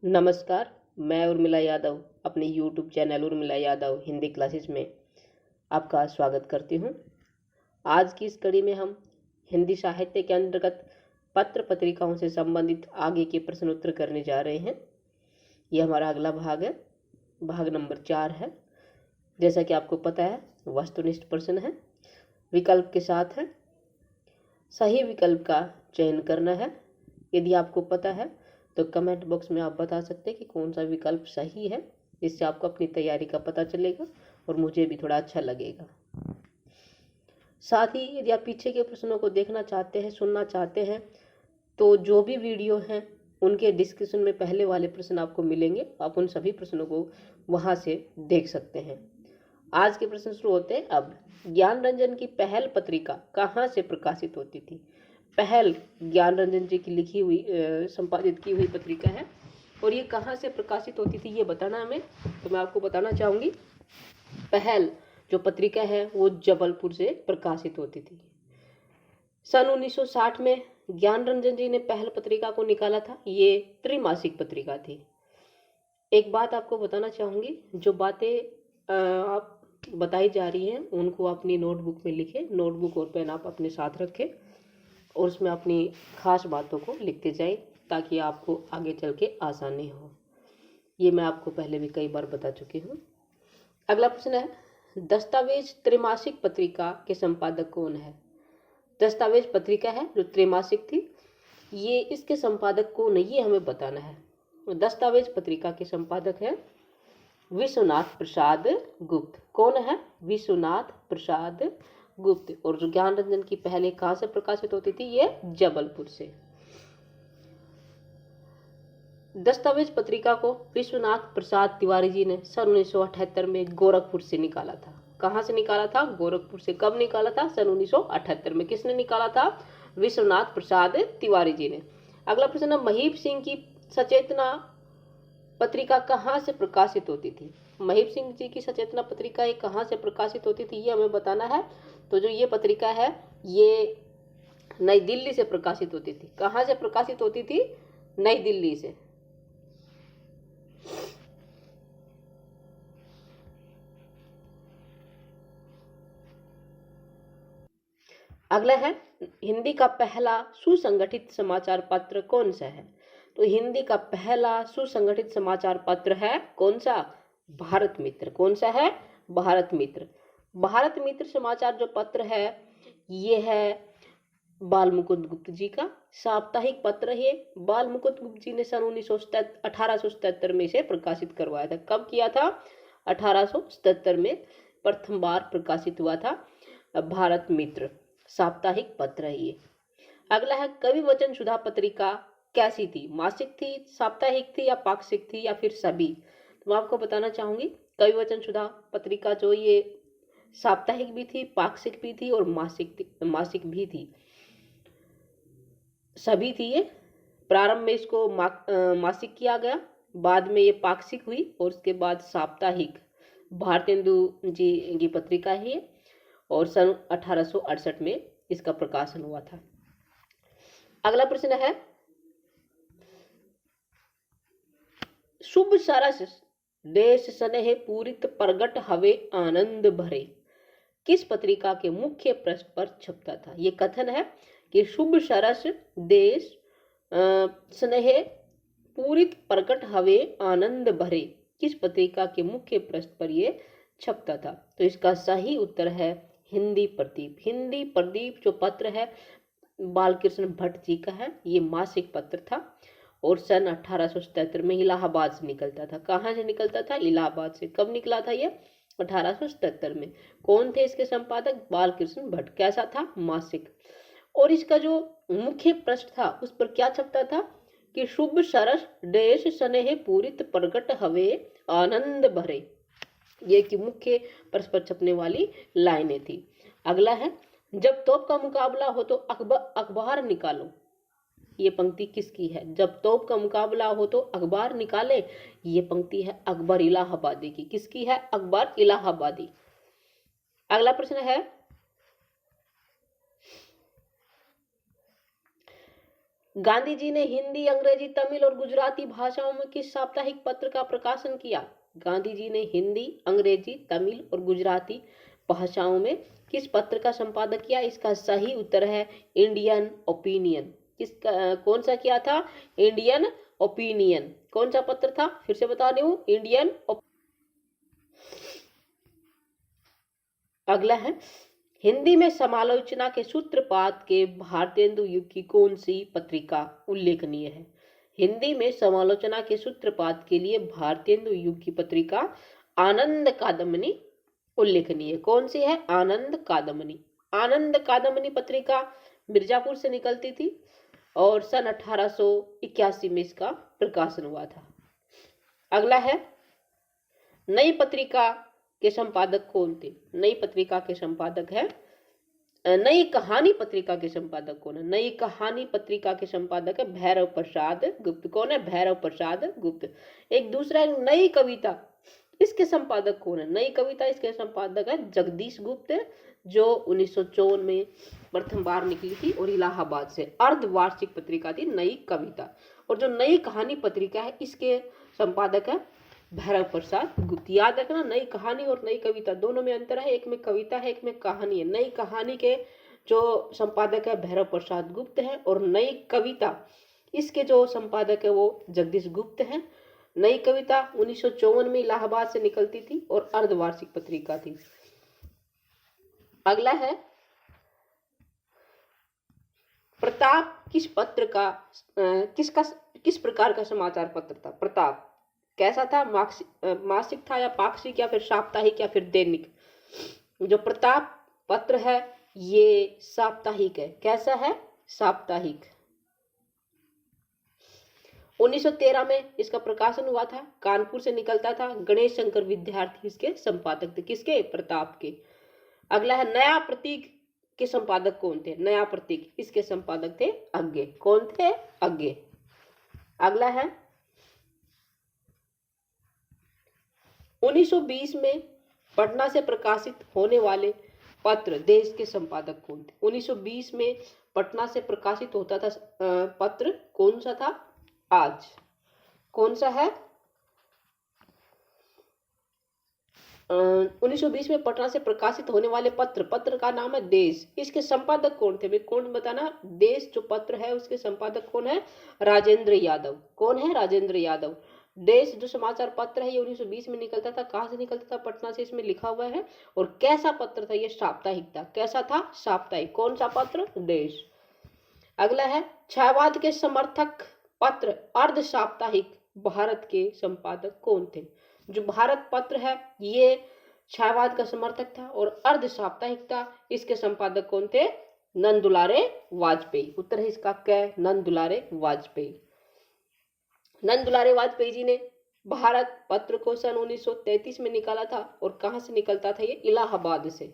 नमस्कार। मैं उर्मिला यादव अपने YouTube channel Urmila Yadav Hindi classes में आपका स्वागत करती हूँ। आज की इस कड़ी में हम हिंदी साहित्य के अंतर्गत पत्र पत्रिकाओं से संबंधित आगे के प्रश्न उत्तर करने जा रहे हैं। यह हमारा अगला भाग है, भाग नंबर 4 है। जैसा कि आपको पता है, वस्तुनिष्ठ प्रश्न है, विकल्प के साथ है। सही विकल्प का चयन करना है। यदि आपको पता है तो कमेंट बॉक्स में आप बता सकते हैं कि कौन सा विकल्प सही है। इससे आपको अपनी तैयारी का पता चलेगा और मुझे भी थोड़ा अच्छा लगेगा। साथ ही यदि आप पीछे के प्रश्नों को देखना चाहते हैं, सुनना चाहते हैं, तो जो भी वीडियो हैं उनके डिस्क्रिप्शन में पहले वाले प्रश्न आपको मिलेंगे। आप उन सभी प्रश्नों को वहां से देख सकते हैं। आज के प्रश्न शुरू होते हैं अब। ज्ञान रंजन की पहल पत्रिका कहाँ से प्रकाशित होती थी? पहल ज्ञान रंजन जी की लिखी हुई संपादित की हुई पत्रिका है और ये कहाँ से प्रकाशित होती थी ये बताना हमें। तो मैं आपको बताना चाहूँगी, पहल जो पत्रिका है वो जबलपुर से प्रकाशित होती थी। सन 1960 में ज्ञान रंजन जी ने पहल पत्रिका को निकाला था। ये त्रैमासिक पत्रिका थी। एक बात आपको बताना चाहूँगी, जो बातें आप बताई जा रही हैं उनको अपनी नोटबुक में लिखें। नोटबुक और पेन आप अपने साथ रखें और उसमें अपनी खास बातों को लिखते जाएं ताकि आपको आगे चल के आसानी हो। ये मैं आपको पहले भी कई बार बता चुकी हूँ। अगला प्रश्न है, दस्तावेज त्रैमासिक पत्रिका के संपादक कौन है? दस्तावेज पत्रिका है जो त्रैमासिक थी, ये इसके संपादक कौन है ये हमें बताना है। दस्तावेज पत्रिका के संपादक है विश्वनाथ प्रसाद गुप्त। कौन है? विश्वनाथ प्रसाद गुप्त। और जो ज्ञान रंजन की पहले कहाँ से प्रकाशित होती थी? ये जबलपुर से। दस्तावेज पत्रिका को विश्वनाथ प्रसाद तिवारी जी ने सन 1978 में गोरखपुर से निकाला था। कहाँ से निकाला था? गोरखपुर से। कब निकाला था? सन 1978 में। किसने निकाला था? विश्वनाथ प्रसाद तिवारी जी ने। अगला प्रश्न है, महीप सिंह की सचेतना पत्रिका कहाँ से प्रकाशित होती थी? महीप सिंह जी की सचेतना पत्रिका ये कहाँ से प्रकाशित होती थी ये हमें बताना है। तो जो ये पत्रिका है ये नई दिल्ली से प्रकाशित होती थी। कहाँ से प्रकाशित होती थी? नई दिल्ली से। अगला है, हिंदी का पहला सुसंगठित समाचार पत्र कौन सा है? तो हिंदी का पहला सुसंगठित समाचार पत्र है कौन सा? भारत मित्र। कौन सा है? भारत मित्र। भारत मित्र समाचार जो पत्र है ये है बाल मुकुंद गुप्त जी का साप्ताहिक पत्र है। बाल मुकुंद गुप्त जी ने सन 1877 में इसे प्रकाशित करवाया था। कब किया था? 1877 में प्रथम बार प्रकाशित हुआ था भारत मित्र साप्ताहिक पत्र है ये। अगला है, कवि वचन सुधा पत्रिका कैसी थी? मासिक थी, साप्ताहिक थी या पाक्षिक थी या फिर सभी? तो मैं आपको बताना चाहूंगी, कवि वचन सुधा पत्रिका जो ये साप्ताहिक भी थी, पाक्षिक भी थी और मासिक भी थी, सभी थी ये। प्रारंभ में इसको मासिक किया गया, बाद में ये पाक्षिक हुई और उसके बाद साप्ताहिक भारतेंदु जी की पत्रिका है और सन 1868 में इसका प्रकाशन हुआ था। अगला प्रश्न है, शुभ सरस देश स्नेह पूरित प्रगट हवे आनंद भरे किस पत्रिका के मुख्य पृष्ठ पर छपता था? ये कथन है कि शुभ सरस देश स्नेह पूरित प्रकट हवे आनंद भरे किस पत्रिका के मुख्य पृष्ठ पर ये छपता था? तो इसका सही उत्तर है हिंदी प्रदीप। हिंदी प्रदीप जो पत्र है बालकृष्ण भट्ट जी का है। ये मासिक पत्र था और सन 1877 में इलाहाबाद से निकलता था। कहाँ से निकलता था? इलाहाबाद से। कब निकला था ये? 1877 में। कौन थे इसके संपादक? बालकृष्ण भट्ट। कैसा था? मासिक। और इसका जो मुख्य पृष्ठ था उस पर क्या छपता था कि शुभ सरस देश स्नेह पूरित प्रगट हवे आनंद भरे। ये की मुख्य पृष्ठ पर छपने वाली लाइनें थी। अगला है, जब तोप का मुकाबला हो तो अखबार निकालो। ये पंक्ति किसकी है? जब तोप का मुकाबला हो तो अखबार निकाले। ये पंक्ति है अकबर इलाहाबादी की। किसकी है? अकबर इलाहाबादी। अगला प्रश्न है, गांधी जी ने हिंदी, अंग्रेजी, तमिल और गुजराती भाषाओं में किस साप्ताहिक पत्र का प्रकाशन किया? गांधी जी ने हिंदी, अंग्रेजी, तमिल और गुजराती भाषाओं में किस पत्र का संपादन किया? इसका सही उत्तर है इंडियन ओपिनियन। किसका, कौन सा किया था? Indian opinion. कौन सा पत्र था? फिर से बता रही हूँ, इंडियन। अगला है, हिंदी में समालोचना के सूत्रपात के भारतेंदु युग की कौन सी पत्रिका उल्लेखनीय है? हिंदी में समालोचना के सूत्रपात के लिए भारतेंदु युग की पत्रिका आनंद कादम्बनी उल्लेखनीय है। कौन सी है? आनंद कादम्बनी। आनंद कादम्बनी पत्रिका मिर्जापुर से निकलती थी और सन 1881 में इसका प्रकाशन हुआ था। अगला है, नई पत्रिका के संपादक कौन थे? नई पत्रिका के संपादक है, नई कहानी पत्रिका के संपादक कौन है? नई कहानी पत्रिका के संपादक है भैरव प्रसाद गुप्त। कौन है? भैरव प्रसाद गुप्त। एक दूसरा नई कविता, इसके संपादक कौन है? नई कविता, इसके संपादक है जगदीश गुप्त, जो 1954 में प्रथम बार निकली थी और इलाहाबाद से। अर्धवार्षिक पत्रिका थी नई कविता। और जो नई कहानी पत्रिका है, इसके संपादक है भैरव प्रसाद गुप्त। याद रखना, नई कहानी और नई कविता दोनों में अंतर है। एक में कविता है, एक में कहानी है। नई कहानी के जो संपादक है भैरव प्रसाद गुप्त है और नई कविता, इसके जो संपादक है वो जगदीश गुप्त है। नई कविता 1954 में इलाहाबाद से निकलती थी और अर्धवार्षिक पत्रिका थी। अगला है, प्रताप किस पत्र का किस प्रकार का समाचार पत्र था? प्रताप कैसा था? मासिक था या पाक्षिक या फिर साप्ताहिक या फिर दैनिक? जो प्रताप पत्र है ये साप्ताहिक है। कैसा है? साप्ताहिक। 1913 में इसका प्रकाशन हुआ था, कानपुर से निकलता था। गणेश शंकर विद्यार्थी इसके संपादक थे। किसके? प्रताप के। अगला है, नया प्रतीक के संपादक कौन थे? नया प्रतीक, इसके संपादक थे अज्ञे। कौन थे? अज्ञे। अगला है, 1920 में पटना से प्रकाशित होने वाले पत्र देश के संपादक कौन थे? 1920 में पटना से प्रकाशित होता था पत्र कौन सा था? आज। कौन सा है? 1920 में पटना से प्रकाशित होने वाले पत्र का नाम है देश। इसके संपादक कौन थे? भाई कौन बताना। देश जो पत्र है उसके संपादक कौन है? राजेंद्र यादव। कौन है? राजेंद्र यादव। देश जो समाचार पत्र है ये 1920 में निकलता था। कहां से निकलता था? पटना से, इसमें लिखा हुआ है। और कैसा पत्र था? ये साप्ताहिक था। कैसा था? साप्ताहिक। कौन सा पत्र? देश। अगला है, छायावाद के समर्थक पत्र अर्ध साप्ताहिक भारत के संपादक कौन थे? जो भारत पत्र है ये छायावाद का समर्थक था और अर्ध साप्ताहिक था। इसके संपादक कौन थे? नंदुलारे वाजपेयी। उत्तर है इसका क्या? नंदुलारे वाजपेयी। नंदुलारे वाजपेयी जी ने भारत पत्र को सन 1933 में निकाला था। और कहां से निकलता था? ये इलाहाबाद से।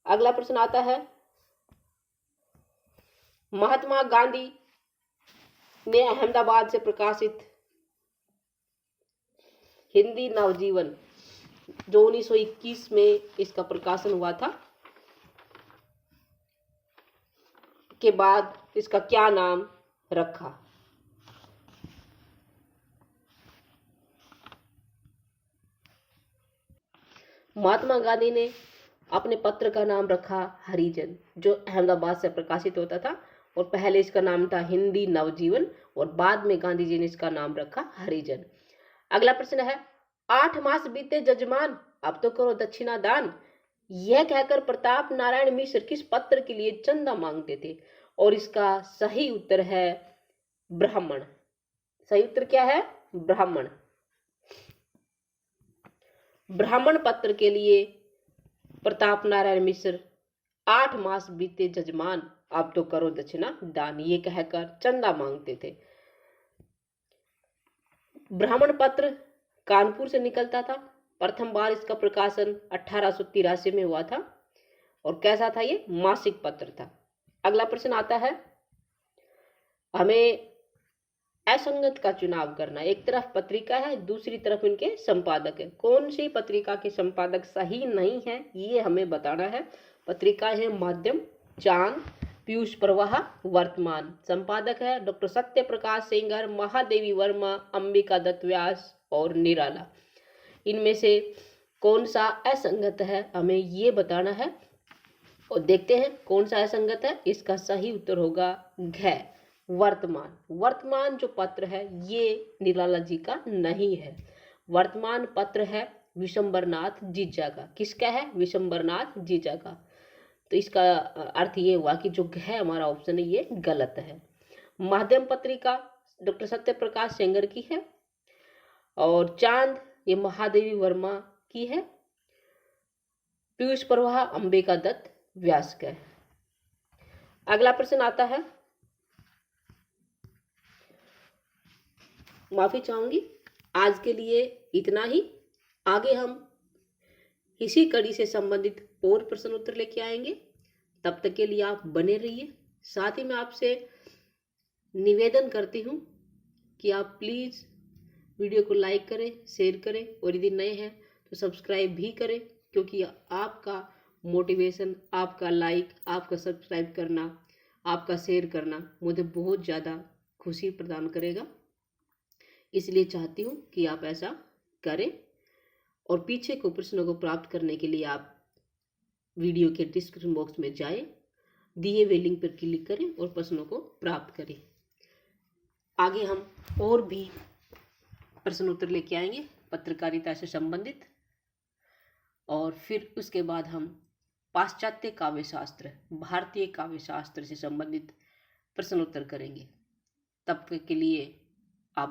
अगला प्रश्न आता है, महात्मा गांधी ने अहमदाबाद से प्रकाशित हिंदी नवजीवन जो 1921 में इसका प्रकाशन हुआ था के बाद इसका क्या नाम रखा? महात्मा गांधी ने अपने पत्र का नाम रखा हरिजन, जो अहमदाबाद से प्रकाशित होता था। और पहले इसका नाम था हिंदी नवजीवन और बाद में गांधी जी ने इसका नाम रखा हरिजन। अगला प्रश्न है, 8 मास बीते जजमान अब तो करो दक्षिणा दान, यह कहकर प्रताप नारायण मिश्र किस पत्र के लिए चंदा मांगते थे? और इसका सही उत्तर है ब्राह्मण। सही उत्तर क्या है? ब्राह्मण। ब्राह्मण पत्र के लिए प्रताप नारायण मिश्र 8 मास बीते जजमान अब तो करो दक्षिणा दान, ये कहकर चंदा मांगते थे। ब्राह्मण पत्र कानपुर से निकलता था। प्रथम बार इसका प्रकाशन 1883 में हुआ था। और कैसा था? ये मासिक पत्र था। अगला प्रश्न आता है, हमें असंगत का चुनाव करना। एक तरफ पत्रिका है, दूसरी तरफ इनके संपादक है। कौन सी पत्रिका के संपादक सही नहीं है ये हमें बताना है। पत्रिका है माध्यम, चांद, पीयूष प्रवाह वर्तमान। संपादक है डॉक्टर सत्य प्रकाश सेंगर, महादेवी वर्मा, अंबिका दत्त व्यास और निराला। इनमें से कौन सा असंगत है हमें ये बताना है और देखते हैं कौन सा असंगत है। इसका सही उत्तर होगा घ वर्तमान। वर्तमान जो पत्र है ये निराला जी का नहीं है। वर्तमान पत्र है विशंबरनाथ जीजा का। किसका है? विशंबरनाथ जीजा का। तो इसका अर्थ ये हुआ कि जो घ हमारा ऑप्शन है ये गलत है। माध्यम पत्रिका डॉक्टर सत्य प्रकाश सेंगर की है और चांद ये महादेवी वर्मा की है। पीयूष प्रवाह अंबिका दत्त व्यास का है। अगला प्रश्न आता है, माफी चाहूंगी, आज के लिए इतना ही। आगे हम इसी कड़ी से संबंधित और प्रश्न उत्तर लेके आएंगे। तब तक के लिए आप बने रहिए। साथ ही मैं आपसे निवेदन करती हूँ कि आप प्लीज़ वीडियो को लाइक करें, शेयर करें और यदि नए हैं तो सब्सक्राइब भी करें, क्योंकि आपका मोटिवेशन, आपका लाइक, आपका सब्सक्राइब करना, आपका शेयर करना मुझे बहुत ज़्यादा खुशी प्रदान करेगा। इसलिए चाहती हूँ कि आप ऐसा करें और पीछे को प्रश्नों को प्राप्त करने के लिए आप वीडियो के डिस्क्रिप्शन बॉक्स में जाएं, दिए हुए लिंक पर क्लिक करें और प्रश्नों को प्राप्त करें। आगे हम और भी प्रश्न उत्तर लेके आएंगे पत्रकारिता से संबंधित, और फिर उसके बाद हम पाश्चात्य काव्य शास्त्र, भारतीय काव्य शास्त्र से संबंधित प्रश्न उत्तर करेंगे। तब तक के लिए आप